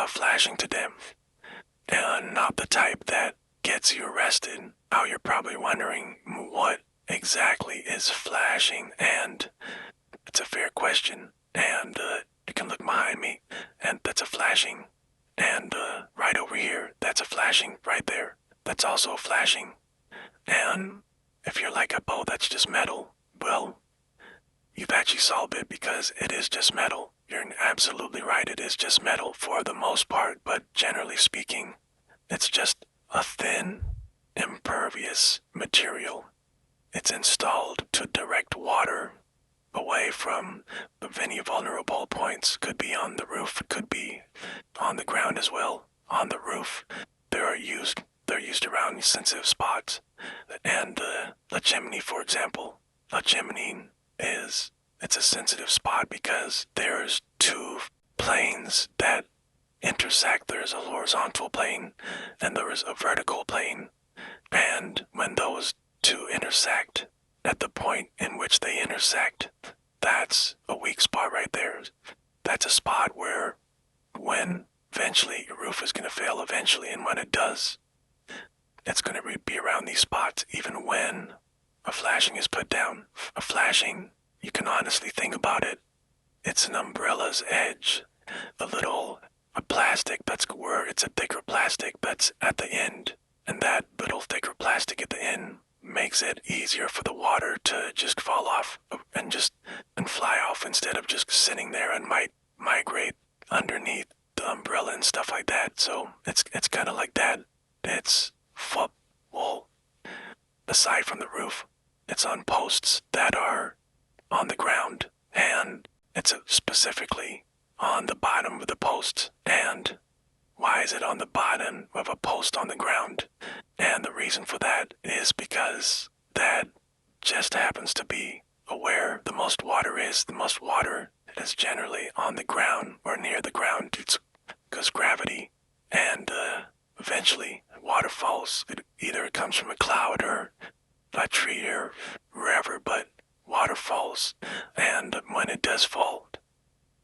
flashing to them, and not the type that gets you arrested. Now you're probably wondering what exactly is flashing, and it's a fair question, and you can look behind me, and that's a flashing, and right over here, that's a flashing right there. That's also a flashing, and if you're like, oh, that's just metal, well, you've actually solved it because it is just metal. You're absolutely right, it is just metal for the most part, but generally speaking, it's just a thin, impervious material. It's installed to direct water away from any vulnerable points. Could be on the roof, could be on the ground as well. On the roof, they're used around sensitive spots. And a chimney, for example, a chimney it's a sensitive spot because there's two planes that intersect. There's a horizontal plane and there is a vertical plane. And when those two intersect, at the point in which they intersect, that's a weak spot right there. That's a spot where when eventually your roof is going to fail eventually, and when it does, it's going to be around these spots even when a flashing is put down. A flashing, you can honestly think about it, it's an umbrella's edge, a plastic that's where it's a thicker plastic that's at the end, and that little thicker plastic at the end makes it easier for the water to just fall off and fly off instead of just sitting there and might migrate underneath the umbrella and stuff like that. So it's kind of like that. It's well, aside from the roof, it's on posts that are on the ground, and it's specifically on the bottom of the post. And why is it on the bottom of a post on the ground? And the reason for that is because that just happens to be where the most water is. The most water is generally on the ground or near the ground. It's because gravity, and eventually water falls. Either it comes from a cloud or a tree or wherever, but water falls. And when it does fall,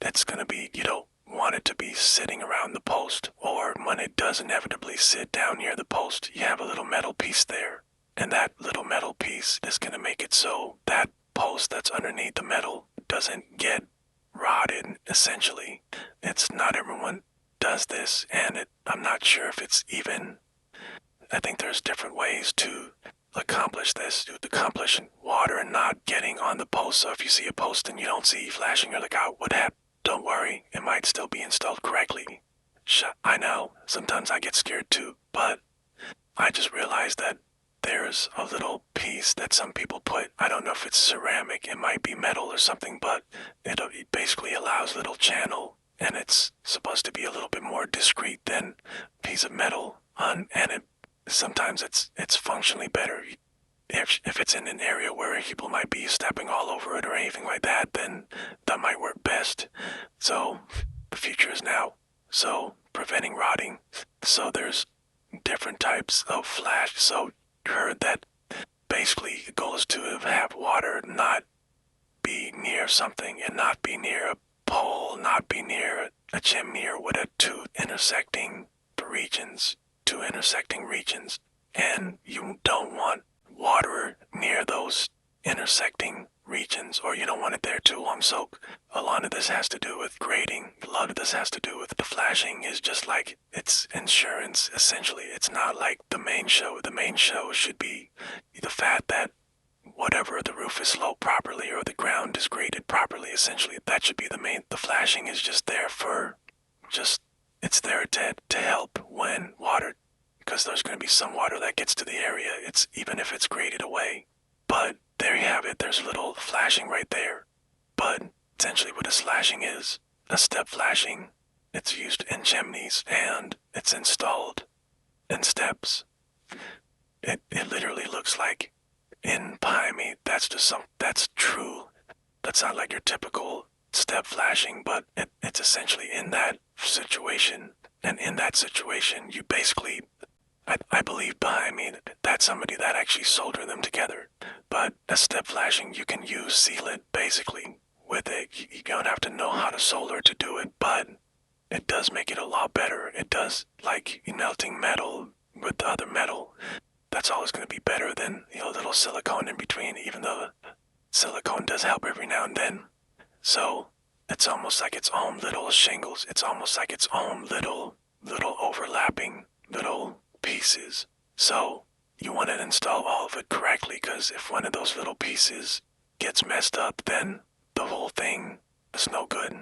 it's going to be, you don't want it to be sitting around the post, or when it does inevitably sit down near the post, you have a little metal piece there. And that little metal piece is going to make it so that post that's underneath the metal doesn't get rotted, essentially. It's not everyone does this, and I'm not sure if it's even, I think there's different ways to accomplish this, to accomplish water and not getting on the post. So if you see a post and you don't see flashing, you're like, oh, what happened? Don't worry, it might still be installed correctly. I know, sometimes I get scared too, but I just realized that there's a little piece that some people put. I don't know if it's ceramic, it might be metal or something, but it basically allows a little channel, and it's supposed to be a little bit more discreet than a piece of metal, and sometimes it's functionally better. If it's in an area where people might be stepping all over it or anything like that, then that might work best. So the future is now. So preventing rotting. So there's different types of flash. So you heard that basically the goal is to have water not be near something, and not be near a pole, not be near a chimney or what, two intersecting regions. And you don't want water near those intersecting regions, or you don't want it there too long. So a lot of this has to do with grading. A lot of this has to do with the flashing is just like, it's insurance, essentially. It's not like the main show. The main show should be the fact that whatever the roof is sloped properly or the ground is graded properly, essentially. That should be the main. The flashing is just there for, it's there to help when water, because there's going to be some water that gets to the area. It's even if it's graded away. But there you have it. There's a little flashing right there. But essentially what a flashing is, a step flashing, it's used in chimneys and it's installed in steps. It literally looks like in behind me. That's true. That's not like your typical step flashing, but it's essentially in that situation. And in that situation, you basically, I believe behind me, that's somebody that actually soldered them together. But a step flashing, you can use sealant basically with it. You don't have to know how to solder to do it, but it does make it a lot better. It does, like melting metal with the other metal. That's always going to be better than, a little silicone in between, even though silicone does help every now and then. So it's almost like its own little shingles. It's almost like its own little overlapping little pieces. So you want to install all of it correctly, because if one of those little pieces gets messed up, then the whole thing is no good.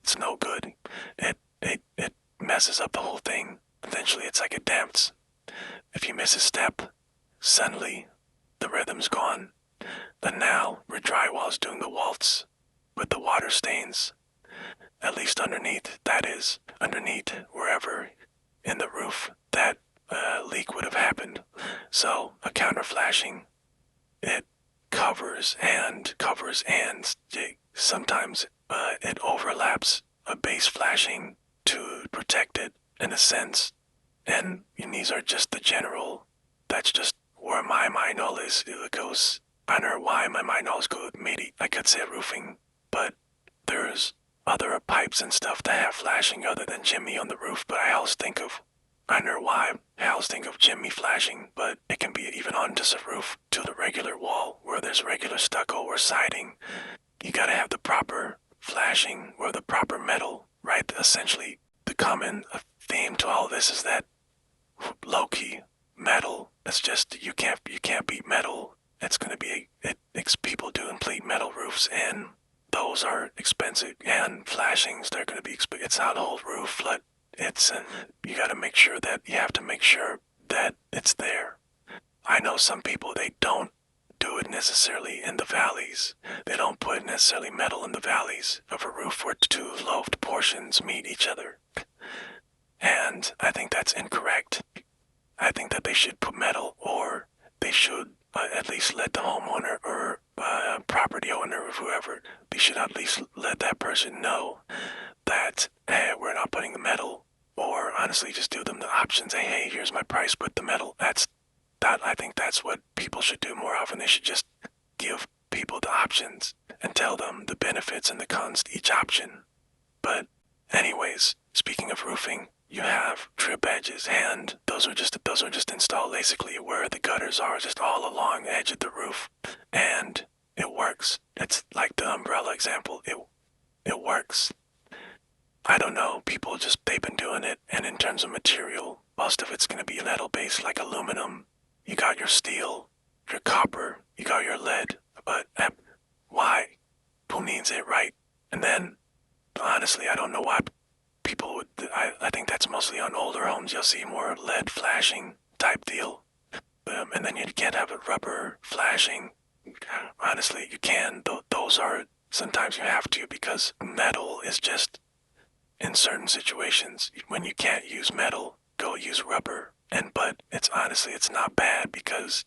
It's no good. It messes up the whole thing. Eventually it's like a dance. If you miss a step, suddenly the rhythm's gone. And now your drywall's doing the waltz with the water stains. At least underneath, that is, underneath wherever in the roof that leak would have happened. So a counter flashing, it covers and sometimes it overlaps a base flashing to protect it in a sense. And these are just the general, that's just where my mind always goes. I don't know why my mind always goes, maybe I could say roofing, but there's other pipes and stuff that have flashing other than Jimmy on the roof, but I always think of, I don't know why, I always think of Jimmy flashing, but it can be even on just a roof to the regular wall where there's regular stucco or siding. You gotta have the proper flashing or the proper metal, right? Essentially, the common theme to all this is that low-key metal. It's just you can't beat metal. It's gonna be people do complete metal roofs, and those are expensive. And flashings, they're gonna be expensive. It's not a whole roof, but it's you gotta make sure that you have to make sure that it's there. I know some people, they don't do it necessarily in the valleys. They don't put necessarily metal in the valleys of a roof where two lofted portions meet each other. And I think that's incorrect. I think that they should put metal, or they should at least let the homeowner or property owner or whoever, they should at least let that person know that, hey, we're not putting the metal, or honestly just do them the options. Hey, here's my price, put the metal. I think that's what people should do more often. They should just give people the options and tell them the benefits and the cons to each option. But anyways, speaking of roofing, you have trip edges, and those are just installed basically where the gutters are, just all along the edge of the roof, and it works. It's like the umbrella example. It works. I don't know, people just, they've been doing it, and in terms of material, most of it's going to be metal based, like aluminum. You got your steel, your copper, you got your lead, but why? Who needs it, right? And then, honestly, I don't know why people would, I think that's mostly on older homes. You'll see more lead flashing type deal. And then you can't have a rubber flashing. Honestly, you can. Those are, sometimes you have to, because metal is just, in certain situations, when you can't use metal, go use rubber. But it's honestly, it's not bad, because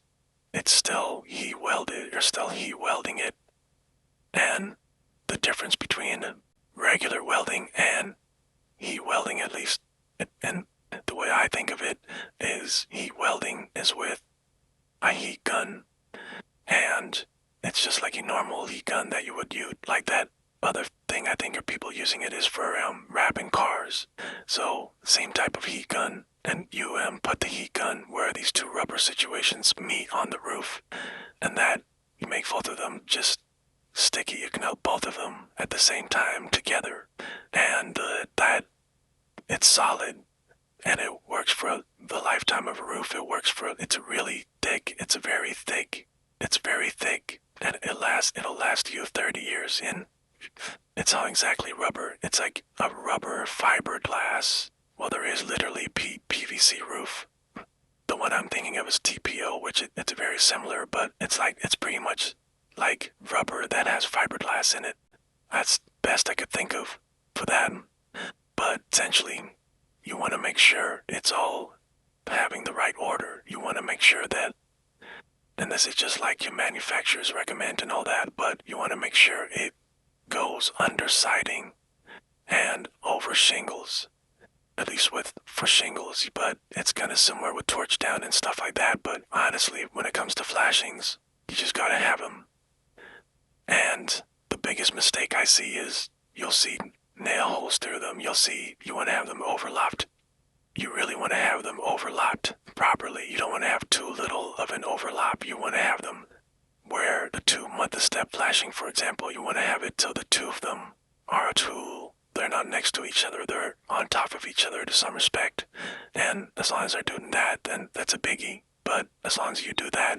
it's still heat welded. You're still heat welding it. And the difference between regular welding and heat welding, at least, and the way I think of it, is heat welding is with a heat gun. And it's just like a normal heat gun that you would use, like that other thing I think of people using it is for wrapping cars. So same type of heat gun, and you put the heat gun where these two rubber situations meet on the roof, and that you make both of them just sticky. You can help both of them at the same time together, and that it's solid, and it works for the lifetime of a roof. It works for, it's really thick. It's very thick. It's very thick, and it'll last you 30 years. And it's all exactly rubber. It's like a rubber fiberglass. Well, there is literally PVC roof. The one I'm thinking of is TPO, which it's very similar, but it's pretty much like rubber that has fiberglass in it. That's best I could think of for that. But essentially, you want to make sure it's all having the right order. You want to make sure that, and this is just like your manufacturers recommend and all that, but you want to make sure it goes under siding and over shingles, at least for shingles, but it's kind of similar with torch down and stuff like that. But honestly, when it comes to flashings, you just gotta have them. And the biggest mistake I see is, you'll see nail holes through them. You'll see you want to have them overlapped. You really want to have them overlapped properly. You don't want to have too little of an overlap. You want to have them where the two want the step flashing, for example. You want to have it till the two of them are a tool. They're not next to each other. They're on top of each other to some respect. And as long as they're doing that, then that's a biggie. But as long as you do that,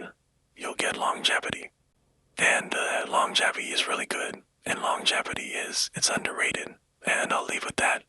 you'll get longevity. And longevity is really good. And longevity it's underrated. And I'll leave with that.